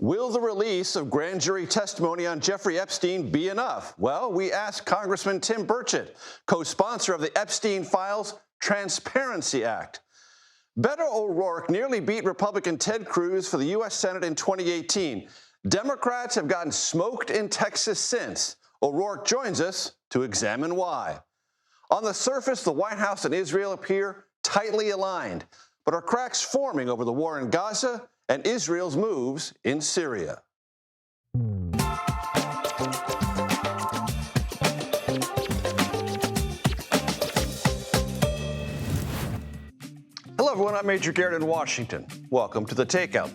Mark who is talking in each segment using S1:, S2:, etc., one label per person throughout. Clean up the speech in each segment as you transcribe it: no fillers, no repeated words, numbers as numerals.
S1: Will the release of grand jury testimony on Jeffrey Epstein be enough? Well, we asked Congressman Tim Burchett, co-sponsor of the Epstein Files Transparency Act. Beto O'Rourke nearly beat Republican Ted Cruz for the U.S. Senate in 2018. Democrats have gotten smoked in Texas since. O'Rourke joins us to examine why. On the surface, the White House and Israel appear tightly aligned, but are cracks forming over the war in Gaza and Israel's moves in Syria? Hello, everyone. I'm Major Garrett in Washington. Welcome to the Takeout.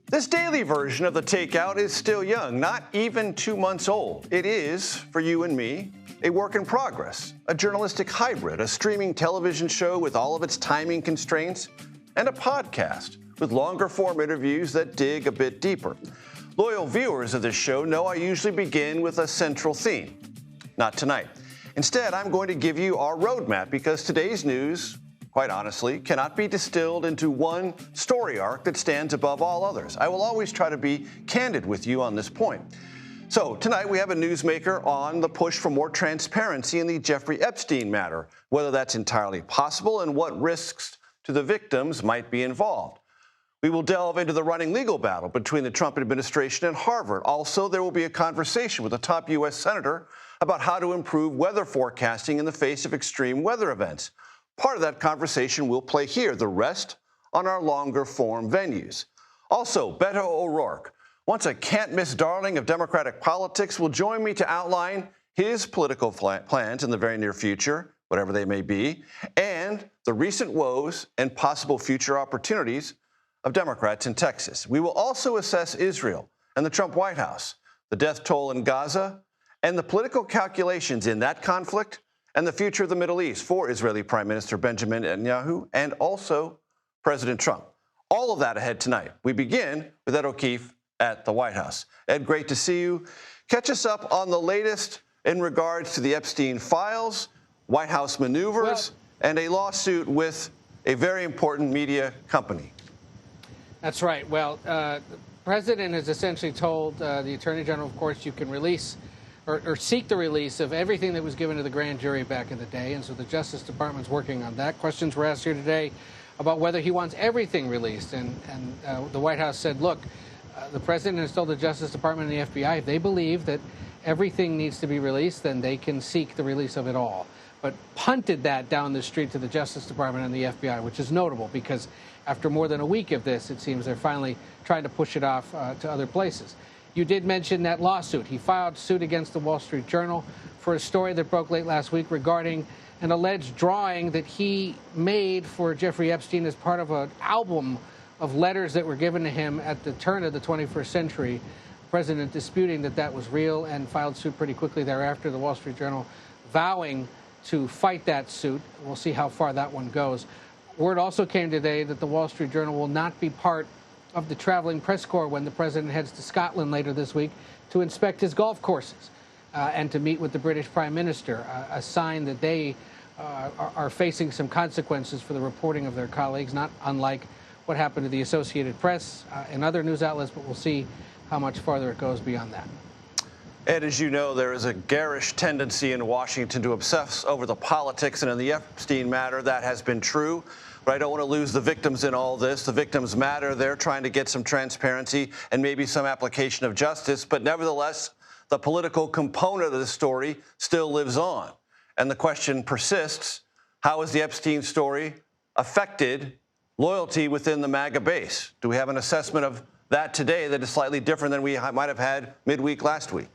S1: This daily version of the Takeout is still young, not even 2 months old. It is, for you and me, a work in progress, a journalistic hybrid, a streaming television show with all of its timing constraints, and a podcast with longer form interviews that dig a bit deeper. Loyal viewers of this show know I usually begin with a central theme. Not tonight. Instead, I'm going to give you our roadmap because today's news, quite honestly, cannot be distilled into one story arc that stands above all others. I will always try to be candid with you on this point. So tonight we have a newsmaker on the push for more transparency in the Jeffrey Epstein matter, whether that's entirely possible and what risks to the victims might be involved. We will delve into the running legal battle between the Trump administration and Harvard. Also, there will be a conversation with a top U.S. senator about how to improve weather forecasting in the face of extreme weather events. Part of that conversation we'll play here, the rest on our longer form venues. Also, Beto O'Rourke, once a can't-miss darling of Democratic politics, will join me to outline his political plans in the very near future, whatever they may be, and the recent woes and possible future opportunities of Democrats in Texas. We will also assess Israel and the Trump White House, the death toll in Gaza, and the political calculations in that conflict and the future of the Middle East for Israeli Prime Minister Benjamin Netanyahu and also President Trump. All of that ahead tonight. We begin with Ed O'Keefe at the White House. Ed, great to see you. Catch us up on the latest in regards to the Epstein files, White House maneuvers, and a lawsuit with a very important media company.
S2: That's right. Well, the president has essentially told the attorney general, of course, you can release or seek the release of everything that was given to the grand jury back in the day. And so the Justice Department's working on that. Questions were asked here today about whether he wants everything released. And the White House said, look, the president has told the Justice Department and the FBI if they believe that everything needs to be released, then they can seek the release of it all. But punted that down the street to the Justice Department and the FBI, which is notable because after more than a week of this, it seems they're finally trying to push it off to other places. You did mention that lawsuit. He filed suit against the Wall Street Journal for a story that broke late last week regarding an alleged drawing that he made for Jeffrey Epstein as part of an album of letters that were given to him at the turn of the 21st century. The president disputing that that was real and filed suit pretty quickly thereafter. The Wall Street Journal vowing to fight that suit. We'll see how far that one goes. Word also came today that the Wall Street Journal will not be part of the traveling press corps when the president heads to Scotland later this week to inspect his golf courses and to meet with the British Prime Minister, a sign that they are facing some consequences for the reporting of their colleagues, not unlike what happened to the Associated Press and other news outlets, but we'll see how much farther it goes beyond that.
S1: Ed, as you know, there is a garish tendency in Washington to obsess over the politics, and in the Epstein matter, that has been true. But I don't want to lose the victims in all this. The victims matter. They're trying to get some transparency and maybe some application of justice. But nevertheless, the political component of the story still lives on. And the question persists, how has the Epstein story affected loyalty within the MAGA base? Do we have an assessment of that today that is slightly different than we might have had midweek last week?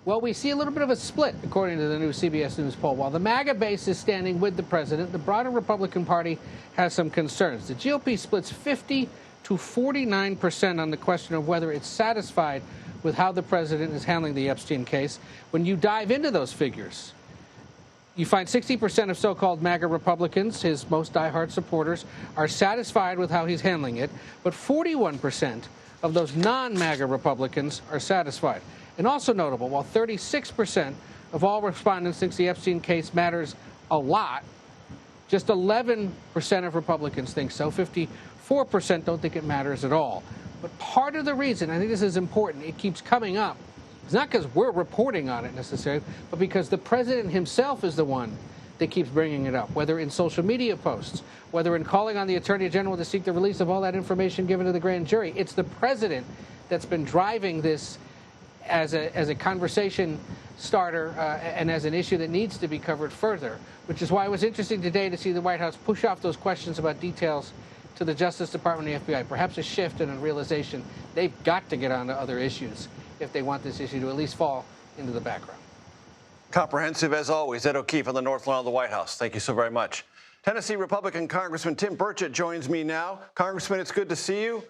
S2: Well, we see a little bit of a split, according to the new CBS News poll. While the MAGA base is standing with the president, the broader Republican Party has some concerns. The GOP splits 50 to 49% on the question of whether it's satisfied with how the president is handling the Epstein case. When you dive into those figures, you find 60% of so-called MAGA Republicans, his most diehard supporters, are satisfied with how he's handling it, but 41% of those non-MAGA Republicans are satisfied. And also notable, while 36% of all respondents thinks the Epstein case matters a lot, just 11% of Republicans think so. 54% don't think it matters at all. But part of the reason, I think this is important, it keeps coming up, it's not because we're reporting on it necessarily, but because the president himself is the one that keeps bringing it up, whether in social media posts, whether in calling on the Attorney General to seek the release of all that information given to the grand jury. It's the president that's been driving this as a conversation starter and as an issue that needs to be covered further, which is why it was interesting today to see the White House push off those questions about details to the Justice Department and the FBI, perhaps a shift and a realization they've got to get on to other issues if they want this issue to at least fall into the background.
S1: Comprehensive as always. Ed O'Keefe on the North Lawn of the White House. Thank you so very much. Tennessee Republican Congressman Tim Burchett joins me now. Congressman, it's good to see you.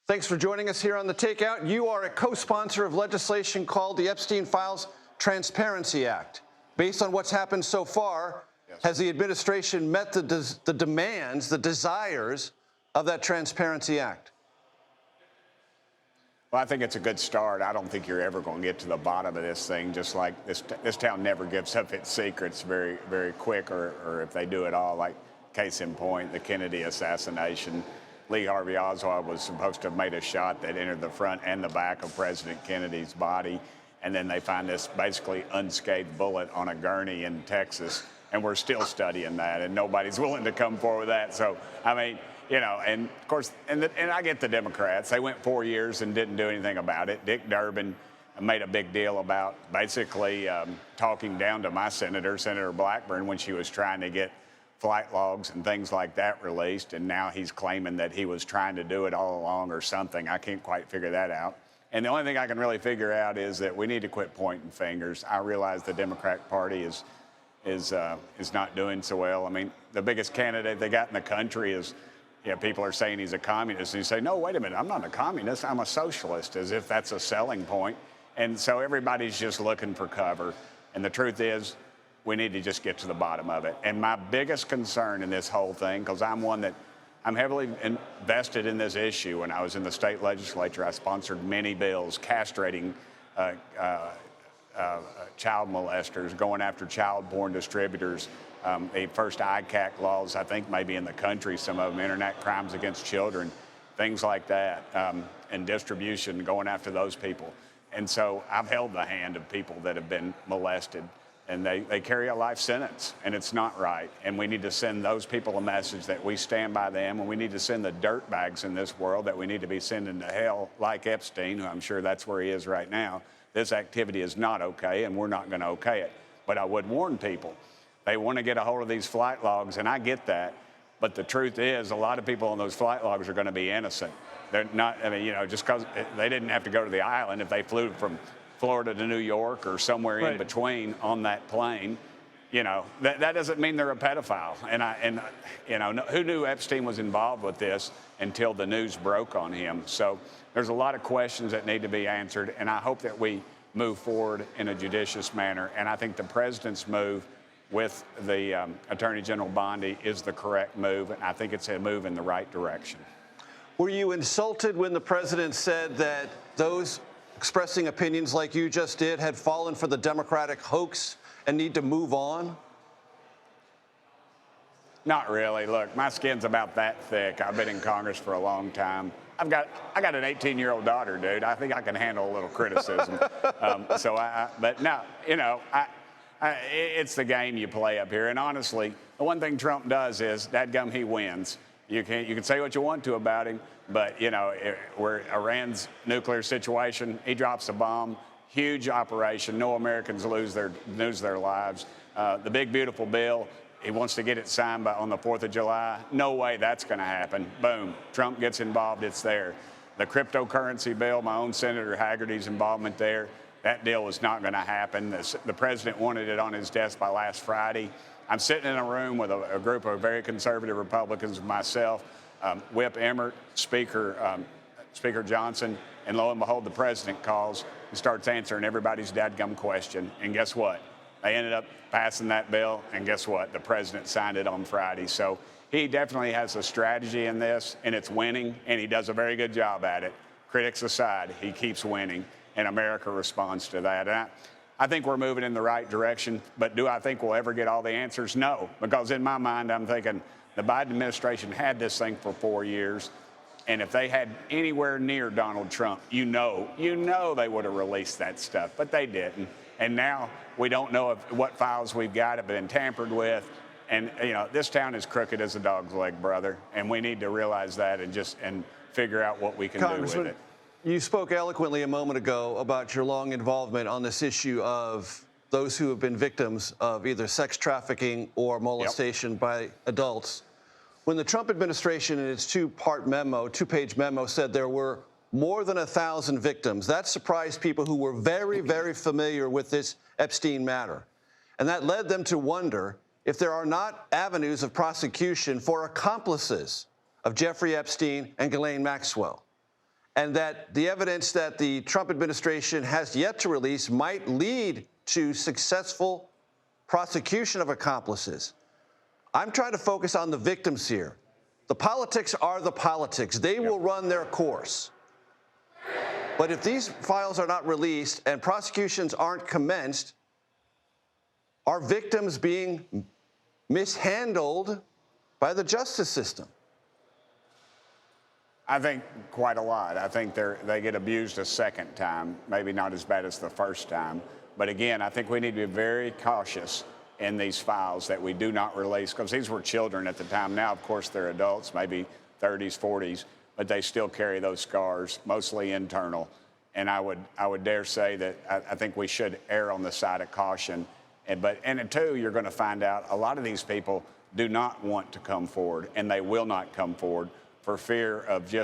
S1: Thanks for joining us here on the Takeout. You are a co-sponsor of legislation called the Epstein Files Transparency Act. Based on what's happened so far, yes, has the administration met the demands, the desires of that Transparency Act?
S3: Well, I think it's a good start. I don't think you're ever going to get to the bottom of this thing, just like this town never gives up its secrets very, very quick, or if they do it all, like case in point, the Kennedy assassination. Lee Harvey Oswald was supposed to have made a shot that entered the front and the back of President Kennedy's body, and then they find this basically unscathed bullet on a gurney in Texas, and we're still studying that, and nobody's willing to come forward with that. So, I mean, you know, and of course, and I get the Democrats. They went 4 years and didn't do anything about it. Dick Durbin made a big deal about basically talking down to my senator, Senator Blackburn, when she was trying to get flight logs and things like that released. And now he's claiming that he was trying to do it all along or something. I can't quite figure that out. And the only thing I can really figure out is that we need to quit pointing fingers. I realize the Democratic Party is not doing so well. I mean, the biggest candidate they got in the country is, yeah, people are saying he's a communist. And you say, no, wait a minute, I'm not a communist, I'm a socialist, as if that's a selling point. And so everybody's just looking for cover. And the truth is, we need to just get to the bottom of it. And my biggest concern in this whole thing, because I'm heavily invested in this issue. When I was in the state legislature, I sponsored many bills castrating child molesters, going after child porn distributors. The first ICAC laws, I think, maybe in the country, some of them, internet crimes against children, things like that, and distribution, going after those people. And so I've held the hand of people that have been molested, and they carry a life sentence, and it's not right. And we need to send those people a message that we stand by them, and we need to send the dirtbags in this world that we need to be sending to hell, like Epstein, who I'm sure that's where he is right now. This activity is not okay, and we're not going to okay it. But I would warn people, they want to get a hold of these flight logs, and I get that. But the truth is, a lot of people on those flight logs are going to be innocent. They're not, I mean, you know, just because they didn't have to go to the island. If they flew from Florida to New York or somewhere right in between on that plane, you know, that doesn't mean they're a pedophile. And you know, who knew Epstein was involved with this until the news broke on him? So there's a lot of questions that need to be answered, and I hope that we move forward in a judicious manner. And I think the president's move with the Attorney General Bondi is the correct move, and I think it's a move in the right direction.
S1: Were you insulted when the president said that those expressing opinions like you just did had fallen for the Democratic hoax and need to move on?
S3: Not really. Look, my skin's about that thick. I've been in Congress for a long time. I got an 18-year-old daughter, dude. I think I can handle a little criticism. But no, you know, it's the game you play up here. And honestly, the one thing Trump does is, dadgum, he wins. You can say what you want to about him, but, you know, we're Iran's nuclear situation. He drops a bomb, huge operation. No Americans lose their lives. The big, beautiful bill, he wants to get it signed on the 4th of July. No way that's going to happen. Boom. Trump gets involved. It's there. The cryptocurrency bill, my own Senator Hagerty's involvement there, that deal was not going to happen. The president wanted it on his desk by last Friday. I'm sitting in a room with a group of very conservative Republicans, myself, Whip Emmert, Speaker Johnson, and lo and behold, the president calls and starts answering everybody's dadgum question. And guess what? They ended up passing that bill, and guess what? The president signed it on Friday. So he definitely has a strategy in this, and it's winning, and he does a very good job at it. Critics aside, he keeps winning, and America responds to that. And I think we're moving in the right direction, but do I think we'll ever get all the answers? No, because in my mind, I'm thinking the Biden administration had this thing for 4 years, And if they had anywhere near Donald Trump, you know they would have released that stuff, but they didn't. And now we don't know what files we've got have been tampered with. And, this town is crooked as a dog's leg, brother. And we need to realize that and figure out what we can do with it.
S1: You spoke eloquently a moment ago about your long involvement on this issue of those who have been victims of either sex trafficking or molestation by adults. When the Trump administration in its two-page memo said there were more than 1,000 victims, that surprised people who were very, very familiar with this Epstein matter. And that led them to wonder if there are not avenues of prosecution for accomplices of Jeffrey Epstein and Ghislaine Maxwell, and that the evidence that the Trump administration has yet to release might lead to successful prosecution of accomplices. I'm trying to focus on the victims here. The politics are the politics. They will run their course. But if these files are not released and prosecutions aren't commenced, are victims being mishandled by the justice system?
S3: I think quite a lot. I think they get abused a second time, maybe not as bad as the first time. But again, I think we need to be very cautious in these files that we do not release, because these were children at the time. Now, of course, they're adults, maybe 30s, 40s, but they still carry those scars, mostly internal. And I would dare say that I think we should err on the side of caution. And two, you're going to find out a lot of these people do not want to come forward, and they will not come forward for fear of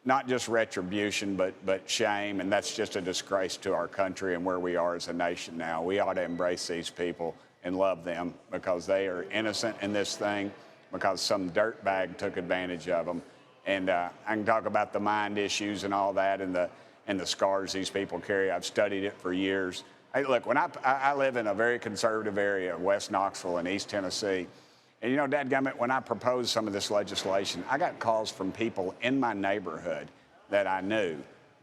S3: not just retribution, but shame. And that's just a disgrace to our country and where we are as a nation now. We ought to embrace these people and love them, because they are innocent in this thing, because some dirtbag took advantage of them. And I can talk about the mind issues and all that, and the scars these people carry. I've studied it for years. Hey, look, when I live in a very conservative area, West Knoxville in East Tennessee, and dadgummit, when I proposed some of this legislation, I got calls from people in my neighborhood that I knew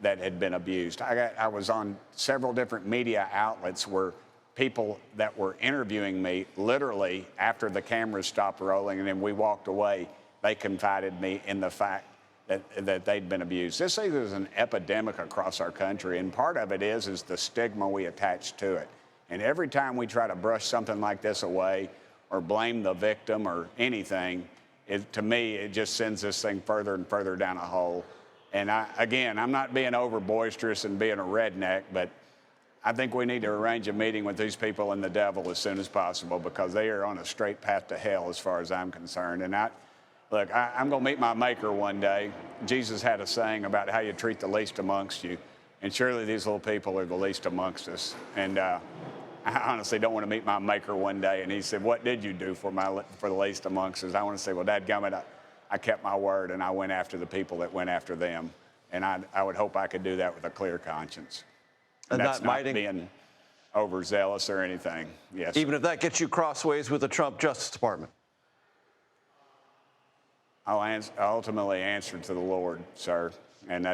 S3: that had been abused. I was on several different media outlets where people that were interviewing me, literally after the cameras stopped rolling and then we walked away, they confided me in the fact that they'd been abused. This thing is an epidemic across our country, and part of it is the stigma we attach to it. And every time we try to brush something like this away or blame the victim or anything, to me, it just sends this thing further and further down a hole. And I'm not being over boisterous and being a redneck, but I think we need to arrange a meeting with these people and the devil as soon as possible, because they are on a straight path to hell as far as I'm concerned. And I'm going to meet my maker one day. Jesus had a saying about how you treat the least amongst you. And surely these little people are the least amongst us. And I honestly don't want to meet my maker one day. And he said, what did you do for the least amongst us? I want to say, well, dadgummit, I kept my word, and I went after the people that went after them. And I would hope I could do that with a clear conscience. And that's not being overzealous or anything. Yes.
S1: Even if that gets you crossways with the Trump Justice Department.
S3: I'll ultimately answer to the Lord, sir. And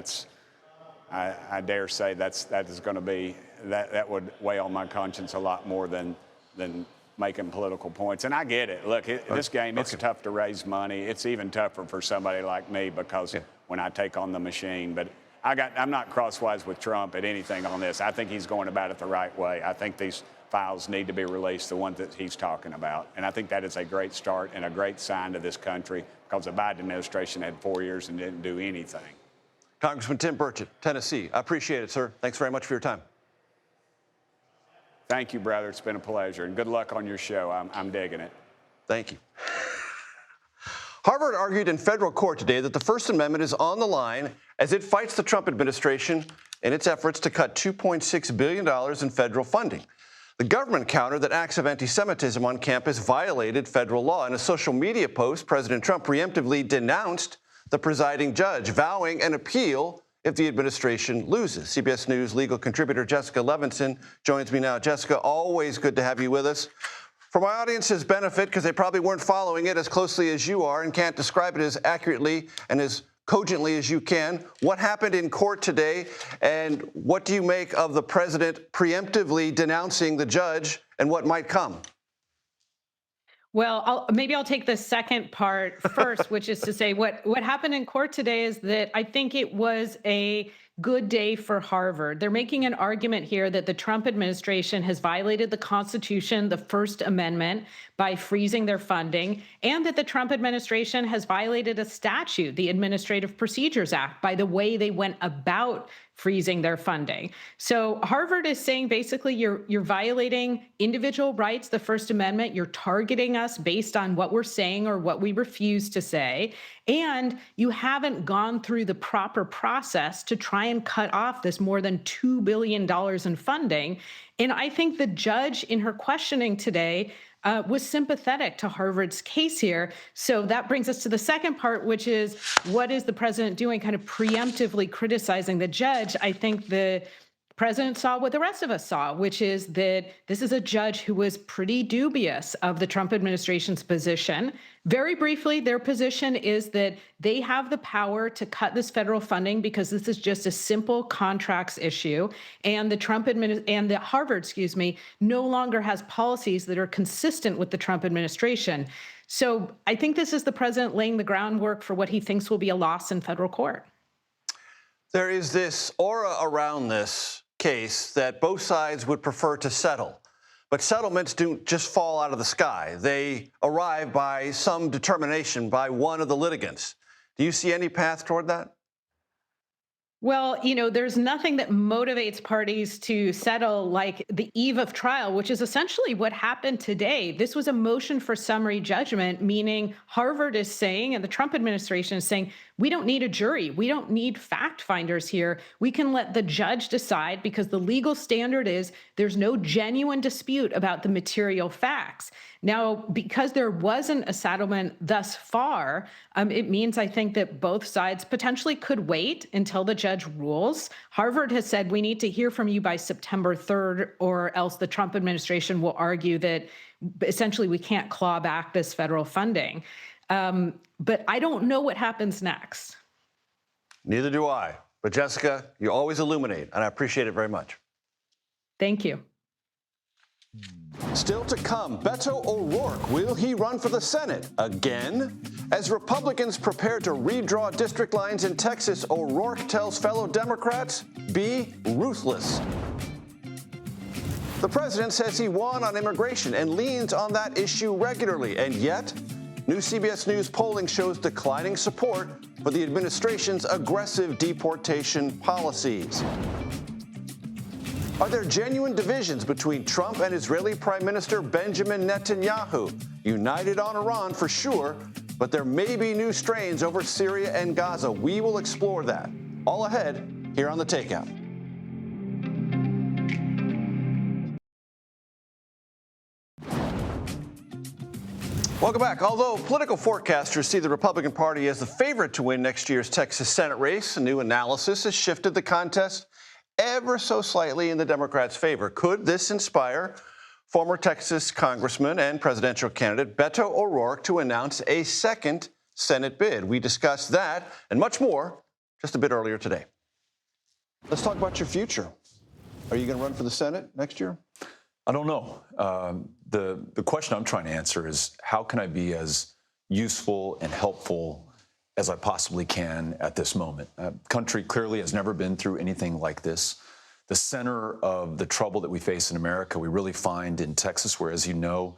S3: I dare say that is going to be, that would weigh on my conscience a lot more than making political points. And I get it. Look, this game, it's tough to raise money. It's even tougher for somebody like me, because when I take on the machine. But I'm not crosswise with Trump at anything on this. I think he's going about it the right way. I think these files need to be released, the ones that he's talking about. And I think that is a great start and a great sign to this country, because the Biden administration had 4 years and didn't do anything.
S1: Congressman Tim Burchett, Tennessee. I appreciate it, sir. Thanks very much for your time.
S3: Thank you, brother. It's been a pleasure. And good luck on your show. I'm digging it.
S1: Thank you. Harvard argued in federal court today that the First Amendment is on the line as it fights the Trump administration in its efforts to cut $2.6 billion in federal funding. The government countered that acts of anti-Semitism on campus violated federal law. In a social media post, President Trump preemptively denounced the presiding judge, vowing an appeal if the administration loses. CBS News legal contributor Jessica Levinson joins me now. Jessica, always good to have you with us. For my audience's benefit, because they probably weren't following it as closely as you are and can't describe it as accurately and as cogently as you can, what happened in court today, and what do you make of the president preemptively denouncing the judge and what might come?
S4: Well, maybe I'll take the second part first, which is to say what happened in court today is that I think it was a good day for Harvard. They're making an argument here that the Trump administration has violated the Constitution, the First Amendment, by freezing their funding, and that the Trump administration has violated a statute, the Administrative Procedures Act, by the way they went about freezing their funding. So Harvard is saying basically you're violating individual rights, the First Amendment. You're targeting us based on what we're saying or what we refuse to say. And you haven't gone through the proper process to try and cut off this more than $2 billion in funding. And I think the judge in her questioning today was sympathetic to Harvard's case here. So that brings us to the second part, which is what is the president doing, kind of preemptively criticizing the judge? I think the president saw what the rest of us saw, which is that this is a judge who was pretty dubious of the Trump administration's position. Very briefly, their position is that they have the power to cut this federal funding because this is just a simple contracts issue, and the Harvard, no longer has policies that are consistent with the Trump administration. So I think this is the president laying the groundwork for what he thinks will be a loss in federal court.
S1: There is this aura around this case that both sides would prefer to settle. But settlements don't just fall out of the sky. They arrive by some determination by one of the litigants. Do you see any path toward that?
S4: Well, there's nothing that motivates parties to settle like the eve of trial, which is essentially what happened today. This was a motion for summary judgment, meaning Harvard is saying, and the Trump administration is saying, we don't need a jury. We don't need fact finders here. We can let the judge decide because the legal standard is there's no genuine dispute about the material facts. Now, because there wasn't a settlement thus far, it means I think that both sides potentially could wait until the judge rules. Harvard has said we need to hear from you by September 3rd, or else the Trump administration will argue that essentially we can't claw back this federal funding. But I don't know what happens next.
S1: Neither do I. But Jessica, you always illuminate, and I appreciate it very much.
S4: Thank you.
S1: Still to come, Beto O'Rourke, will he run for the Senate again? As Republicans prepare to redraw district lines in Texas, O'Rourke tells fellow Democrats, be ruthless. The president says he won on immigration and leans on that issue regularly, and yet new CBS News polling shows declining support for the administration's aggressive deportation policies. Are there genuine divisions between Trump and Israeli Prime Minister Benjamin Netanyahu? United on Iran for sure, but there may be new strains over Syria and Gaza. We will explore that. All ahead here on The Takeout. Welcome back. Although political forecasters see the Republican Party as the favorite to win next year's Texas Senate race, a new analysis has shifted the contest ever so slightly in the Democrats' favor. Could this inspire former Texas Congressman and presidential candidate Beto O'Rourke to announce a second Senate bid? We discussed that and much more just a bit earlier today. Let's talk about your future. Are you going to run for the Senate next year?
S5: I don't know. The question I'm trying to answer is how can I be as useful and helpful as I possibly can at this moment? Country clearly has never been through anything like this. The center of the trouble that we face in America, we really find in Texas, where, as you know,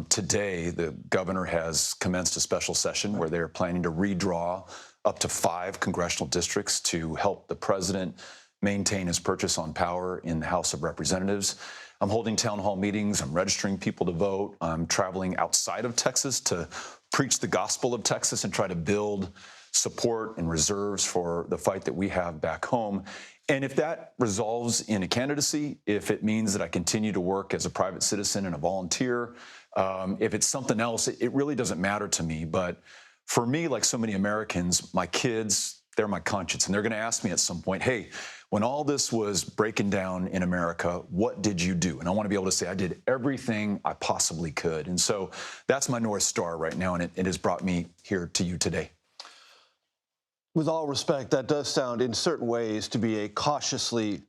S5: today the governor has commenced a special session where they're planning to redraw up to 5 congressional districts to help the president maintain his purchase on power in the House of Representatives. I'm holding town hall meetings. I'm registering people to vote. I'm traveling outside of Texas to preach the gospel of Texas and try to build support and reserves for the fight that we have back home. And if that resolves in a candidacy, if it means that I continue to work as a private citizen and a volunteer, if it's something else, it really doesn't matter to me. But for me, like so many Americans, my kids, they're my conscience. And they're going to ask me at some point, hey, when all this was breaking down in America, what did you do? And I want to be able to say I did everything I possibly could. And so that's my North Star right now, and it has brought me here to you today.
S1: With all respect, that does sound in certain ways to be a cautiously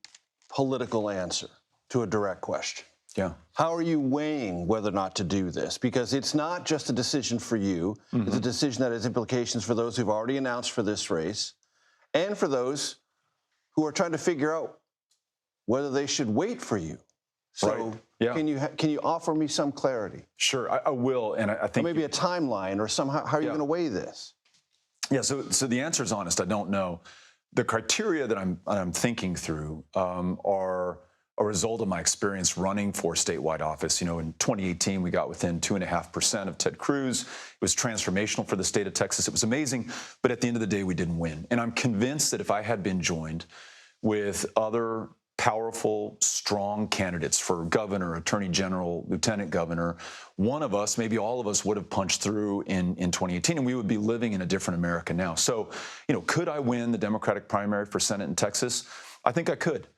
S1: political answer to a direct question.
S5: Yeah.
S1: How are you weighing whether or not to do this? Because it's not just a decision for you. It's a decision that has implications for those who've already announced for this race and for those who are trying to figure out whether they should wait for you. So can you offer me some clarity?
S5: Sure, I will. And I think
S1: or maybe a timeline or somehow, how are you going to weigh this?
S5: Yeah, so the answer is honest. I don't know. The criteria that I'm thinking through are a result of my experience running for statewide office. You know, in 2018, we got within 2.5% of Ted Cruz. It was transformational for the state of Texas. It was amazing. But at the end of the day, we didn't win. And I'm convinced that if I had been joined with other powerful, strong candidates for governor, attorney general, lieutenant governor, one of us, maybe all of us, would have punched through in 2018, and we would be living in a different America now. So, you know, could I win the Democratic primary for Senate in Texas? I think I could.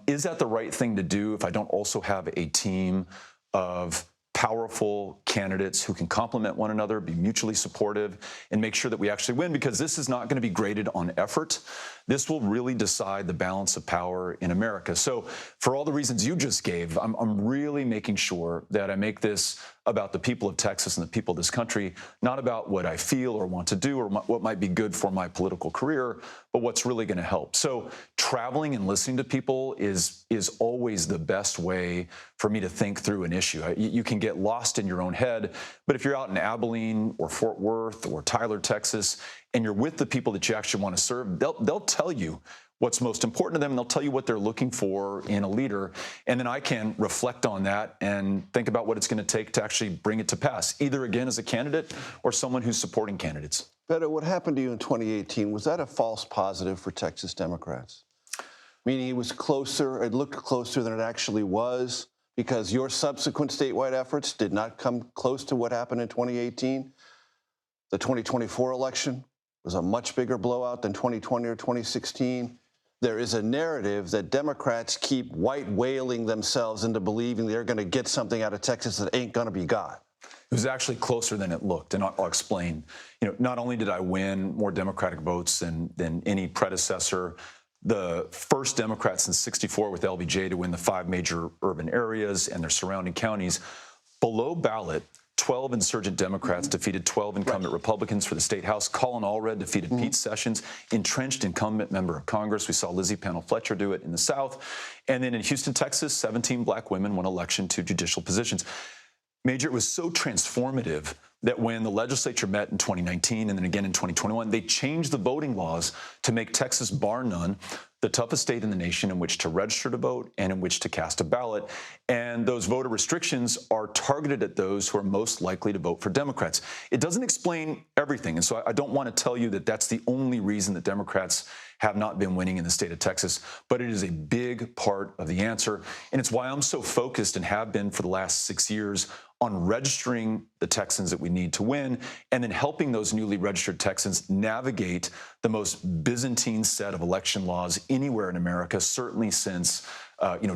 S5: Is that the right thing to do if I don't also have a team of powerful candidates who can complement one another, be mutually supportive, and make sure that we actually win? Because this is not going to be graded on effort. This will really decide the balance of power in America. So for all the reasons you just gave, I'm really making sure that I make this about the people of Texas and the people of this country, not about what I feel or want to do or what might be good for my political career, but what's really going to help. So traveling and listening to people is always the best way for me to think through an issue. You can get lost in your own head, but if you're out in Abilene or Fort Worth or Tyler, Texas, and you're with the people that you actually want to serve, they'll tell you what's most important to them, and they'll tell you what they're looking for in a leader. And then I can reflect on that and think about what it's going to take to actually bring it to pass, either again as a candidate or someone who's supporting candidates.
S1: Beto, what happened to you in 2018, was that a false positive for Texas Democrats? Meaning it was closer, it looked closer than it actually was because your subsequent statewide efforts did not come close to what happened in 2018? The 2024 election was a much bigger blowout than 2020 or 2016. There is a narrative that Democrats keep white whaling themselves into believing they're going to get something out of Texas that ain't going to be got.
S5: It was actually closer than it looked, and I'll explain. You know, not only did I win more Democratic votes than any predecessor, the first Democrat since '64 with LBJ to win the 5 major urban areas and their surrounding counties, below ballot, 12 insurgent Democrats defeated 12 incumbent Republicans for the state house. Colin Allred defeated Pete Sessions, entrenched incumbent member of Congress. We saw Lizzie Panel Fletcher do it in the South. And then in Houston, Texas, 17 black women won election to judicial positions. Major, it was so transformative that when the legislature met in 2019 and then again in 2021, they changed the voting laws to make Texas, bar none, the toughest state in the nation in which to register to vote and in which to cast a ballot. And those voter restrictions are targeted at those who are most likely to vote for Democrats. It doesn't explain everything. And so I don't want to tell you that that's the only reason that Democrats have not been winning in the state of Texas, but it is a big part of the answer. And it's why I'm so focused and have been for the last 6 years on registering the Texans that we need to win, and then helping those newly registered Texans navigate the most Byzantine set of election laws anywhere in America, certainly since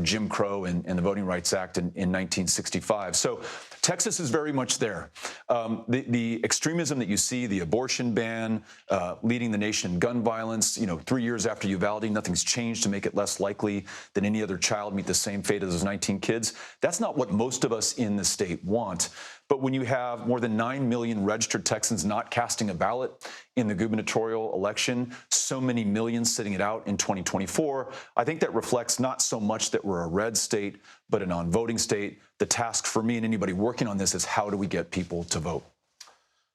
S5: Jim Crow and the Voting Rights Act in 1965. So Texas is very much there. The extremism that you see, the abortion ban, leading the nation in gun violence, 3 years after Uvalde, nothing's changed to make it less likely that any other child meet the same fate as those 19 kids. That's not what most of us in the state want. But when you have more than 9 million registered Texans not casting a ballot in the gubernatorial election, so many millions sitting it out in 2024, I think that reflects not so much that we're a red state, but a non-voting state. The task for me and anybody working on this is how do we get people to vote?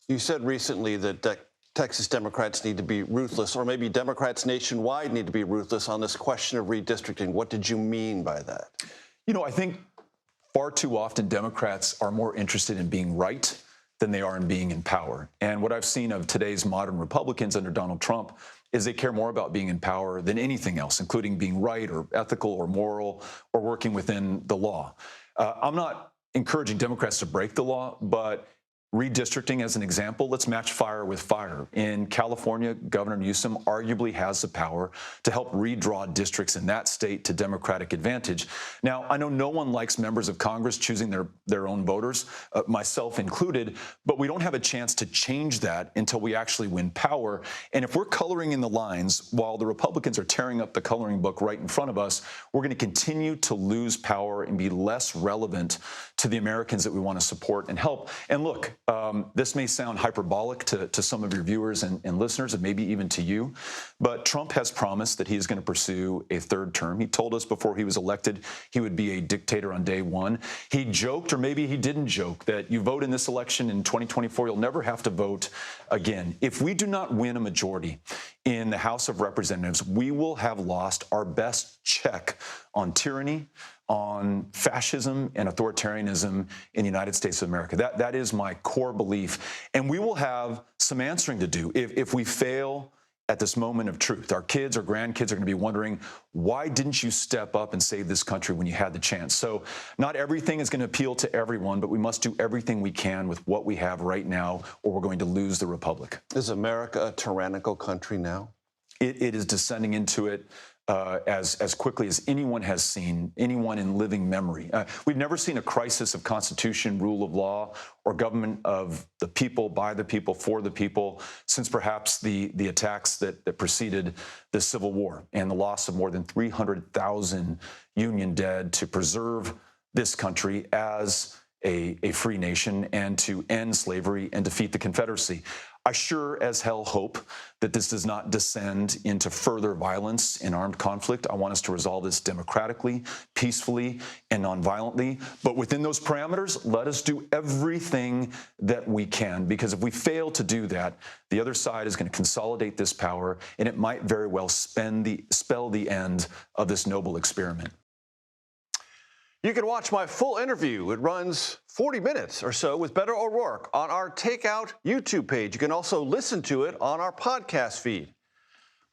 S1: You said recently that Texas Democrats need to be ruthless, or maybe Democrats nationwide need to be ruthless on this question of redistricting. What did you mean by that?
S5: I think far too often Democrats are more interested in being right than they are in being in power. And what I've seen of today's modern Republicans under Donald Trump is they care more about being in power than anything else, including being right or ethical or moral or working within the law. I'm not encouraging Democrats to break the law, but Redistricting, as an example, let's match fire with fire. In California, Governor Newsom arguably has the power to help redraw districts in that state to Democratic advantage. Now, I know no one likes members of Congress choosing their own voters, myself included, but we don't have a chance to change that until we actually win power. And if we're coloring in the lines while the Republicans are tearing up the coloring book right in front of us, we're going to continue to lose power and be less relevant to the Americans that we want to support and help. And look, this may sound hyperbolic to some of your viewers and listeners, and maybe even to you, but Trump has promised that he is going to pursue a third term. He told us before he was elected he would be a dictator on day one. He joked, or maybe he didn't joke, that you vote in this election in 2024, you'll never have to vote again. If we do not win a majority in the House of Representatives, we will have lost our best check on tyranny, on fascism and authoritarianism in the United States of America. That is my core belief. And we will have some answering to do if we fail at this moment of truth. Our kids or grandkids are going to be wondering, why didn't you step up and save this country when you had the chance? So not everything is going to appeal to everyone, but we must do everything we can with what we have right now, or we're going to lose the republic.
S1: Is America a tyrannical country now?
S5: It is descending into it as quickly as anyone has seen, anyone in living memory. We've never seen a crisis of constitution, rule of law, or government of the people, by the people, for the people, since perhaps the attacks that preceded the Civil War and the loss of more than 300,000 Union dead to preserve this country as a free nation and to end slavery and defeat the Confederacy. I sure as hell hope that this does not descend into further violence and armed conflict. I want us to resolve this democratically, peacefully, and nonviolently. But within those parameters, let us do everything that we can, because if we fail to do that, the other side is going to consolidate this power, and it might very well spell the end of this noble experiment.
S1: You can watch my full interview. It runs 40 minutes or so with Beto O'Rourke on our Takeout YouTube page. You can also listen to it on our podcast feed.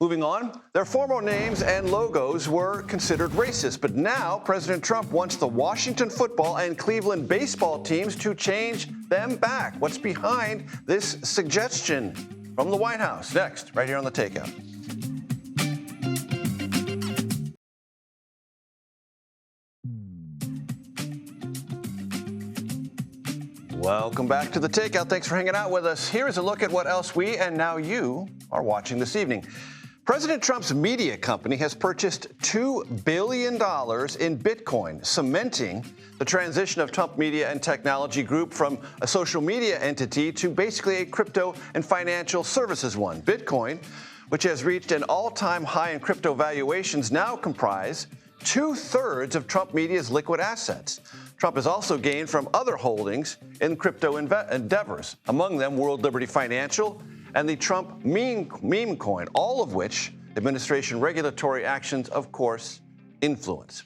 S1: Moving on, their former names and logos were considered racist, but now President Trump wants the Washington football and Cleveland baseball teams to change them back. What's behind this suggestion from the White House? Next, right here on the Takeout. Welcome back to the Takeout. Thanks for hanging out with us. Here is a look at what else we and now you are watching this evening. President Trump's media company has purchased $2 billion in Bitcoin, cementing the transition of Trump Media and Technology Group from a social media entity to basically a crypto and financial services one. Bitcoin, which has reached an all-time high in crypto valuations, now comprise 2/3 of Trump Media's liquid assets. Trump has also gained from other holdings in crypto endeavors, among them World Liberty Financial and the Trump meme coin, all of which administration regulatory actions, of course, influence.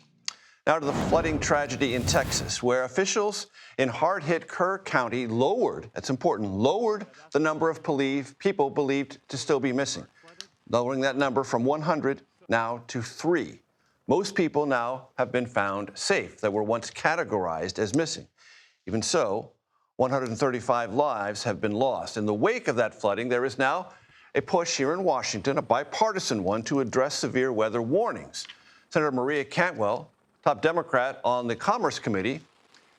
S1: Now to the flooding tragedy in Texas, where officials in hard-hit Kerr County lowered the number of people believed to still be missing, lowering that number from 100 now to 3. Most people now have been found safe that were once categorized as missing. Even so, 135 lives have been lost. In the wake of that flooding, there is now a push here in Washington, a bipartisan one, to address severe weather warnings. Senator Maria Cantwell, top Democrat on the Commerce Committee,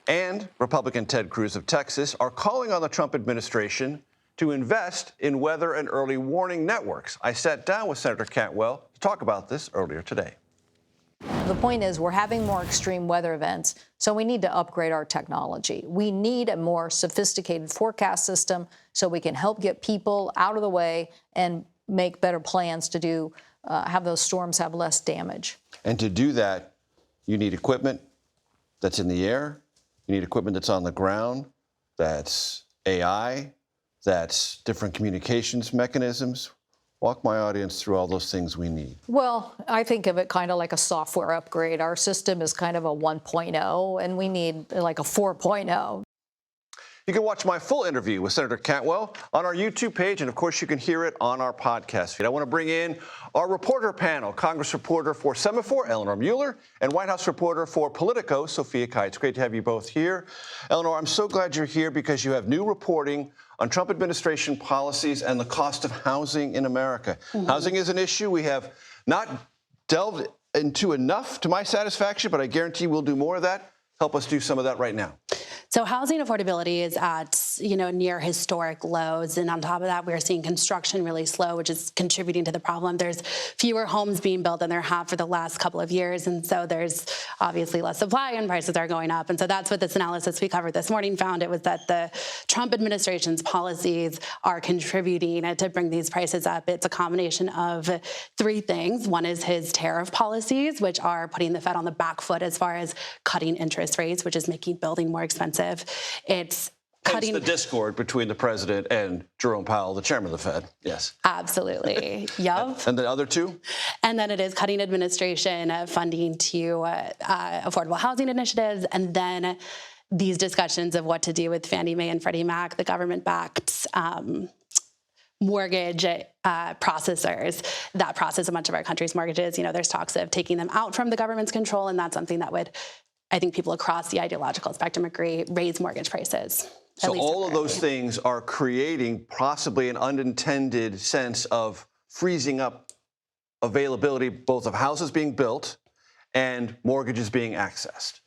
S1: and Republican Ted Cruz of Texas are calling on the Trump administration to invest in weather and early warning networks. I sat down with Senator Cantwell to talk about this earlier today.
S6: The point is we're having more extreme weather events, so we need to upgrade our technology. We need a more sophisticated forecast system so we can help get people out of the way and make better plans to do have those storms have less damage.
S1: And to do that, you need equipment that's in the air. You need equipment that's on the ground, that's AI, that's different communications mechanisms. Walk my audience through all those things we need.
S6: Well, I think of it kind of like a software upgrade. Our system is kind of a 1.0, and we need like a 4.0.
S1: You can watch my full interview with Senator Cantwell on our YouTube page, and of course, you can hear it on our podcast feed. I want to bring in our reporter panel, Congress reporter for Semaphore, Eleanor Mueller, and White House reporter for Politico, Sophia Kites. Great to have you both here. Eleanor, I'm so glad you're here because you have new reporting on Trump administration policies and the cost of housing in America. Housing is an issue we have not delved into enough to my satisfaction, but I guarantee we'll do more of that. Help us do some of that right now.
S7: So housing affordability is at, near historic lows. And on top of that, we're seeing construction really slow, which is contributing to the problem. There's fewer homes being built than there have for the last couple of years. And so there's obviously less supply and prices are going up. And so that's what this analysis we covered this morning found. It was that the Trump administration's policies are contributing to bring these prices up. It's a combination of three things. One is his tariff policies, which are putting the Fed on the back foot as far as cutting interest rates, which is making building more expensive. It's cutting
S1: the discord between the president and Jerome Powell, the chairman of the Fed. Yes.
S7: Absolutely. Yup.
S1: And the other two?
S7: And then it is cutting administration funding to affordable housing initiatives. And then these discussions of what to do with Fannie Mae and Freddie Mac, the government-backed mortgage processors that process a bunch of our country's mortgages. There's talks of taking them out from the government's control. And that's something that would, I think people across the ideological spectrum agree, raise mortgage prices.
S1: So all of those things are creating possibly an unintended sense of freezing up availability, both of houses being built and mortgages being accessed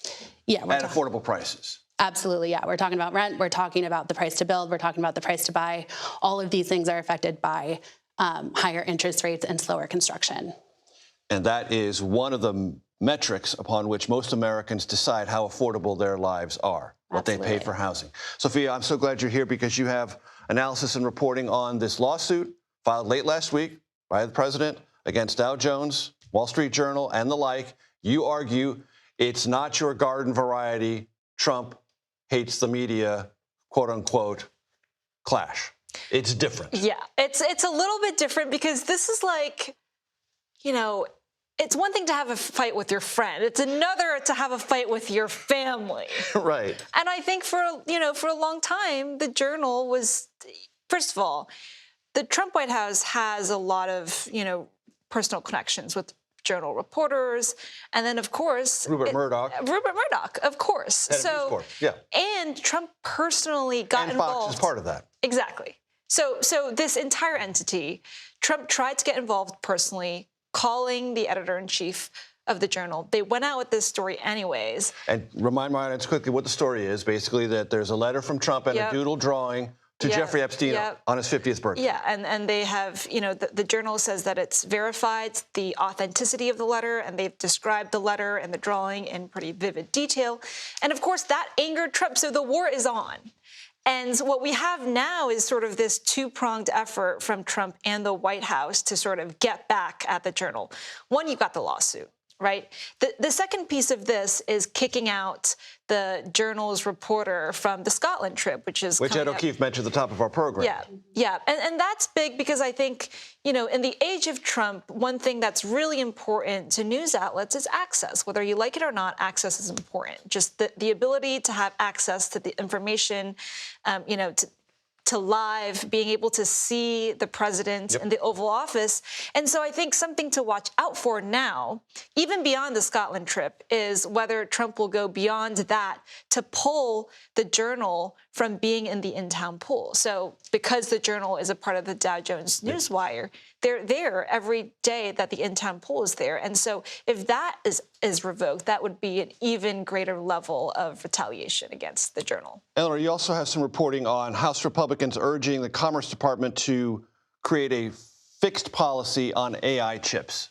S1: at affordable prices.
S7: Absolutely, yeah. We're talking about rent. We're talking about the price to build. We're talking about the price to buy. All of these things are affected by higher interest rates and slower construction.
S1: And that is one of the metrics upon which most Americans decide how affordable their lives are, what they pay for housing. Sophia, I'm so glad you're here because you have analysis and reporting on this lawsuit filed late last week by the president against Dow Jones, Wall Street Journal, and the like. You argue it's not your garden variety Trump hates the media, quote unquote, clash. It's different.
S8: Yeah, it's a little bit different because this is like, it's one thing to have a fight with your friend. It's another to have a fight with your family.
S1: Right.
S8: And I think for a long time, the Journal was, first of all, the Trump White House has a lot of, personal connections with Journal reporters. And then, of course,
S1: Rupert Murdoch,
S8: of course.
S1: Head of News Corp. Yeah.
S8: And Trump personally got involved.
S1: And Fox is part of that.
S8: Exactly. So this entire entity, Trump tried to get involved personally, calling the editor-in-chief of the Journal. They went out with this story anyways.
S1: And remind my audience quickly what the story is. Basically that there's a letter from Trump and a doodle drawing to Jeffrey Epstein on his 50th birthday.
S8: Yeah, and they have, the Journal says that it's verified the authenticity of the letter, and they've described the letter and the drawing in pretty vivid detail. And of course, that angered Trump, so the war is on. And what we have now is sort of this two-pronged effort from Trump and the White House to sort of get back at the Journal. One, you've got the lawsuit, right? The second piece of this is kicking out the Journal's reporter from the Scotland trip, which
S1: Ed O'Keefe mentioned at the top of our program.
S8: Yeah. And that's big because I think, in the age of Trump, one thing that's really important to news outlets is access. Whether you like it or not, access is important. Just the ability to have access to the information, to live, being able to see the president in the Oval Office. And so I think something to watch out for now, even beyond the Scotland trip, is whether Trump will go beyond that to pull the Journal from being in the in-town pool. So because the Journal is a part of the Dow Jones Newswire, they're there every day that the in-town pool is there. And so if that is revoked, that would be an even greater level of retaliation against the Journal.
S1: Eleanor, you also have some reporting on House Republicans urging the Commerce Department to create a fixed policy on AI chips.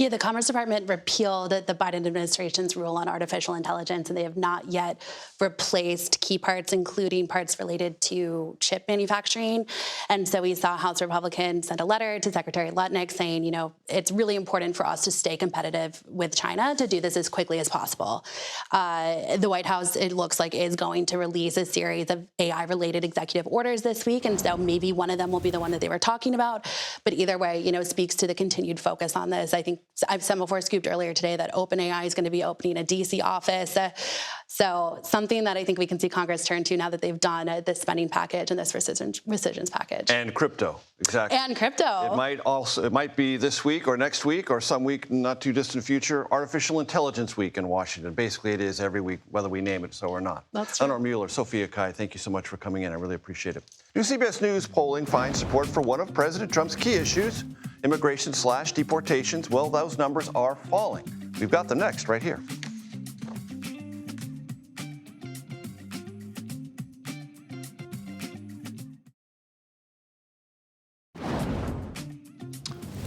S7: Yeah, the Commerce Department repealed the Biden administration's rule on artificial intelligence, and they have not yet replaced key parts, including parts related to chip manufacturing. And so we saw House Republicans send a letter to Secretary Lutnick saying, it's really important for us to stay competitive with China, to do this as quickly as possible. The White House, it looks like, is going to release a series of AI-related executive orders this week, and so maybe one of them will be the one that they were talking about. But either way, speaks to the continued focus on this. I think Semaphore scooped earlier today that OpenAI is going to be opening a DC office. So something that I think we can see Congress turn to now that they've done this spending package and this rescissions package.
S1: And crypto, exactly.
S7: And crypto.
S1: It might be this week or next week or some week not too distant future, Artificial Intelligence Week in Washington. Basically, it is every week, whether we name it so or not.
S7: That's true.
S1: Honor Mueller, Sophia Kai, thank you so much for coming in. I really appreciate it. New CBS News polling finds support for one of President Trump's key issues, immigration/deportations. Well, those numbers are falling. We've got the next right here.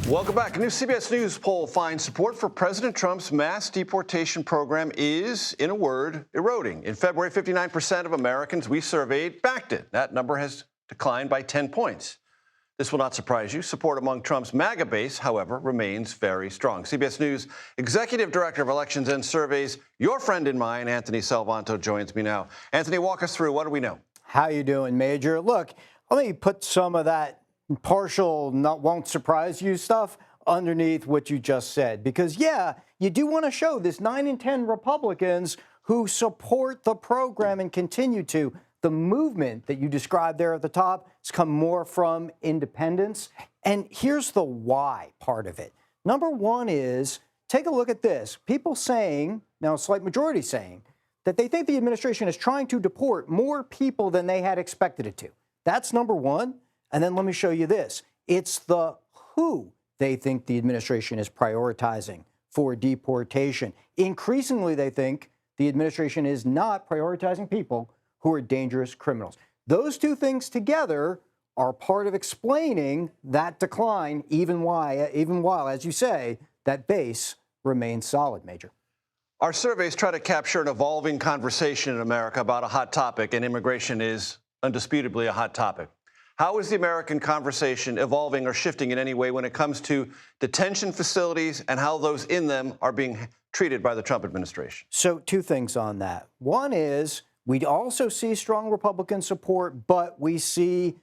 S1: Welcome back. A new CBS News poll finds support for President Trump's mass deportation program is, in a word, eroding. In February, 59% of Americans we surveyed backed it. That number has declined by 10 points. This will not surprise you. Support among Trump's MAGA base, however, remains very strong. CBS News Executive Director of Elections and Surveys, your friend and mine, Anthony Salvanto, joins me now. Anthony, walk us through. What do we know?
S9: How you doing, Major? Look, let me put some of that partial, won't surprise you stuff underneath what you just said. Because, yeah, you do want to show this 9 in 10 Republicans who support the program and continue to. The movement that you described there at the top has come more from independents. And here's the why part of it. Number one is, take a look at this. People saying, now a slight majority saying, that they think the administration is trying to deport more people than they had expected it to. That's number one. And then let me show you this. It's the who they think the administration is prioritizing for deportation. Increasingly, they think the administration is not prioritizing people who are dangerous criminals. Those two things together are part of explaining that decline, even while, as you say, that base remains solid, Major.
S1: Our surveys try to capture an evolving conversation in America about a hot topic, and immigration is undisputably a hot topic. How is the American conversation evolving or shifting in any way when it comes to detention facilities and how those in them are being treated by the Trump administration?
S9: So two things on that. One is we also see strong Republican support, but we see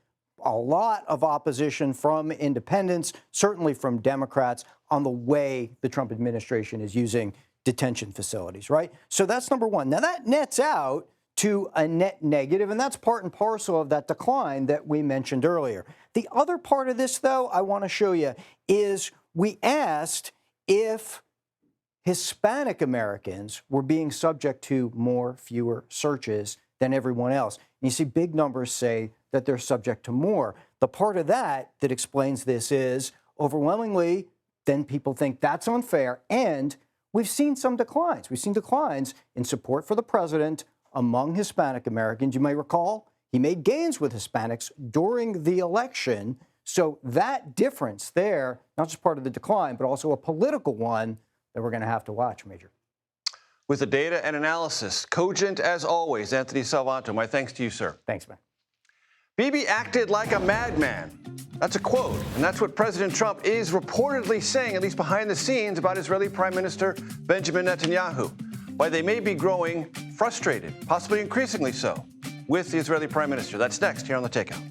S9: a lot of opposition from independents, certainly from Democrats, on the way the Trump administration is using detention facilities, right? So that's number one. Now, that nets out to a net negative, and that's part and parcel of that decline that we mentioned earlier. The other part of this, though, I want to show you is we asked if Hispanic Americans were being subject to fewer searches than everyone else. And you see big numbers say that they're subject to more. The part of that explains this is overwhelmingly, then people think that's unfair, and we've seen some declines. We've seen declines in support for the president among Hispanic Americans. You may recall he made gains with Hispanics during the election. So that difference there, not just part of the decline, but also a political one that we're going to have to watch, Major.
S1: With the data and analysis, cogent as always, Anthony Salvanto, my thanks to you, sir.
S9: Thanks, man.
S1: Bibi acted like a madman. That's a quote, and that's what President Trump is reportedly saying, at least behind the scenes, about Israeli Prime Minister Benjamin Netanyahu. Why they may be growing frustrated, possibly increasingly so, with the Israeli Prime Minister. That's next here on The Takeout.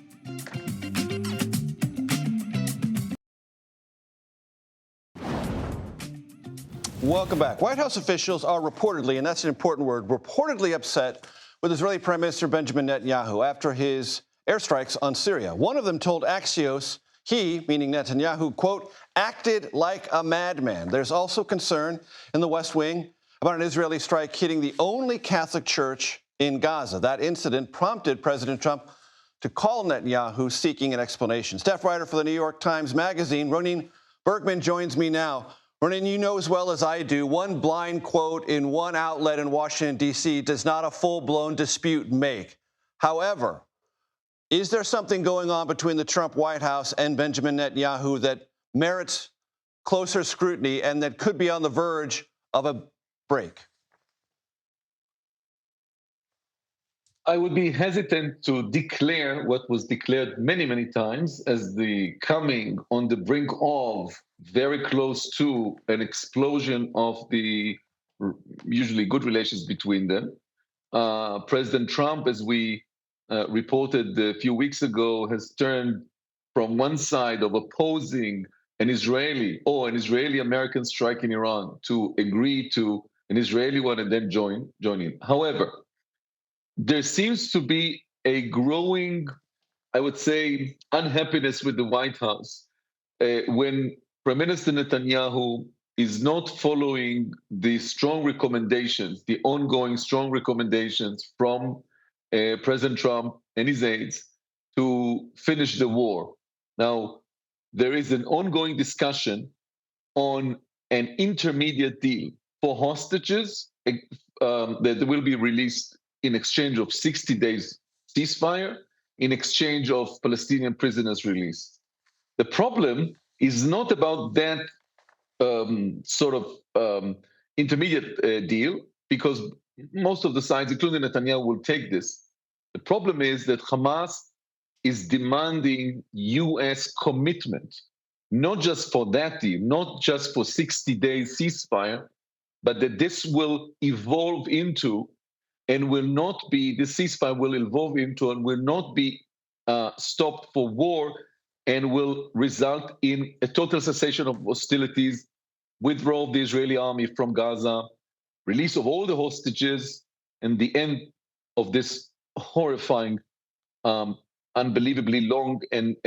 S1: Welcome back. White House officials are reportedly, and that's an important word, reportedly upset with Israeli Prime Minister Benjamin Netanyahu after his airstrikes on Syria. One of them told Axios he, meaning Netanyahu, quote, acted like a madman. There's also concern in the West Wing about an Israeli strike hitting the only Catholic church in Gaza. That incident prompted President Trump to call Netanyahu seeking an explanation. Staff writer for the New York Times Magazine, Ronin Bergman, joins me now. Ronin, you know as well as I do, one blind quote in one outlet in Washington, D.C. does not a full-blown dispute make. However, is there something going on between the Trump White House and Benjamin Netanyahu that merits closer scrutiny and that could be on the verge of a break?
S10: I would be hesitant to declare what was declared many, many times as the coming on the brink of, very close to, an explosion of the usually good relations between them. President Trump, as we reported a few weeks ago, has turned from one side of opposing an Israeli-American strike in Iran to agree to an Israeli one and then join in. However, there seems to be a growing, I would say, unhappiness with the White House when Prime Minister Netanyahu is not following the strong recommendations, the ongoing strong recommendations from President Trump and his aides to finish the war. Now, there is an ongoing discussion on an intermediate deal for hostages that will be released in exchange of 60 days ceasefire, in exchange of Palestinian prisoners released. The problem is not about that intermediate deal, because most of the sides, including Netanyahu, will take this. The problem is that Hamas is demanding U.S. commitment, not just for that deal, not just for 60 days ceasefire, but that this will evolve into and will not be, the ceasefire will evolve into and will not be stopped for war and will result in a total cessation of hostilities, withdrawal of the Israeli army from Gaza, release of all the hostages, and the end of this horrifying, unbelievably long and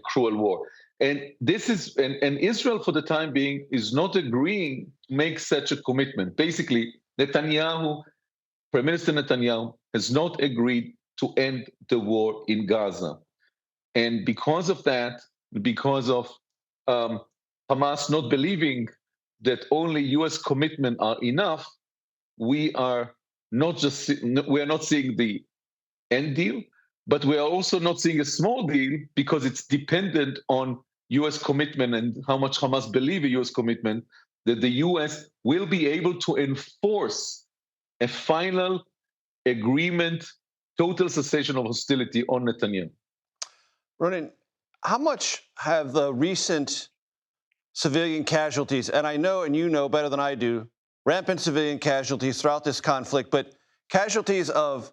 S10: cruel war. And this is, and Israel, for the time being, is not agreeing to make such a commitment. Basically, Prime Minister Netanyahu has not agreed to end the war in Gaza. And because of that, because of Hamas not believing that only U.S. commitment are enough, we are not seeing the end deal, but we are also not seeing a small deal because it's dependent on U.S. commitment and how much Hamas believe in U.S. commitment, that the U.S. will be able to enforce a final agreement, total cessation of hostility on Netanyahu.
S1: Ronen, how much have the recent civilian casualties, and I know and you know better than I do, rampant civilian casualties throughout this conflict, but casualties of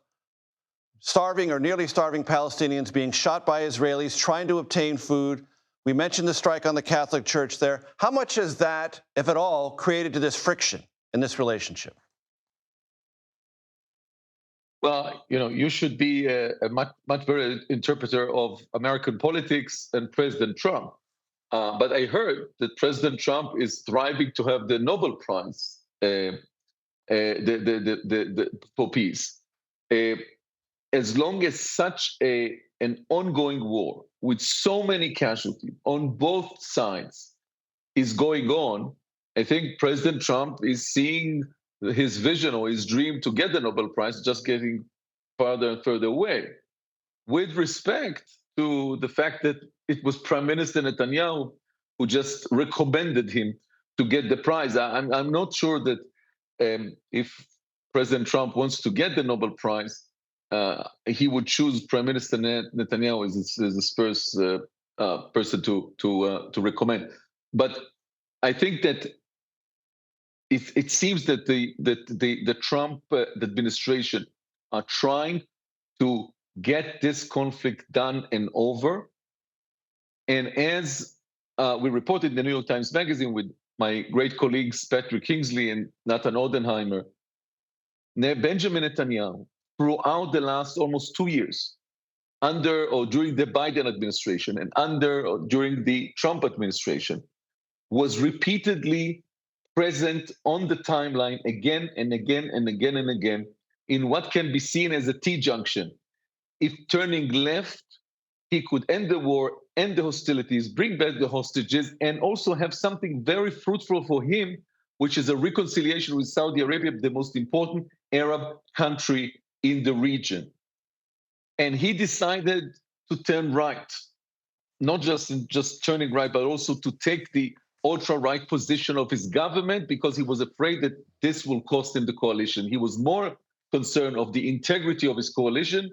S1: starving or nearly starving Palestinians being shot by Israelis trying to obtain food. We mentioned the strike on the Catholic Church there. How much has that, if at all, created to this friction in this relationship?
S10: Well, you should be a much better interpreter of American politics than President Trump. But I heard that President Trump is striving to have the Nobel Prize for peace. As long as such an ongoing war with so many casualties on both sides is going on, I think President Trump is seeing his vision or his dream to get the Nobel Prize just getting further and further away. With respect to the fact that it was Prime Minister Netanyahu who just recommended him to get the prize, I'm not sure that if President Trump wants to get the Nobel Prize, he would choose Prime Minister Netanyahu as his first person to recommend. But I think that it seems that the Trump administration are trying to get this conflict done and over. And as we reported in the New York Times Magazine with my great colleagues Patrick Kingsley and Nathan Odenheimer, Benjamin Netanyahu, throughout the last almost 2 years, under or during the Biden administration and under or during the Trump administration, was repeatedly present on the timeline again and again and again and again in what can be seen as a T-junction. If turning left, he could end the war, end the hostilities, bring back the hostages, and also have something very fruitful for him, which is a reconciliation with Saudi Arabia, the most important Arab country in the region. And he decided to turn right, not just turning right, but also to take the ultra-right position of his government because he was afraid that this will cost him the coalition. He was more concerned of the integrity of his coalition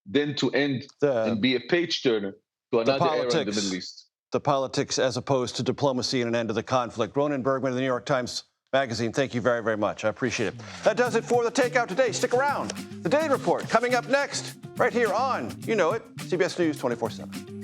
S10: than to end and be a page turner to another era in the Middle East.
S1: The politics as opposed to diplomacy and an end to the conflict. Ronen Bergman of the New York Times Magazine, thank you very, very much. I appreciate it. That does it for the Takeout today. Stick around. The Daily Report coming up next, right here on, you know it, CBS News 24/7.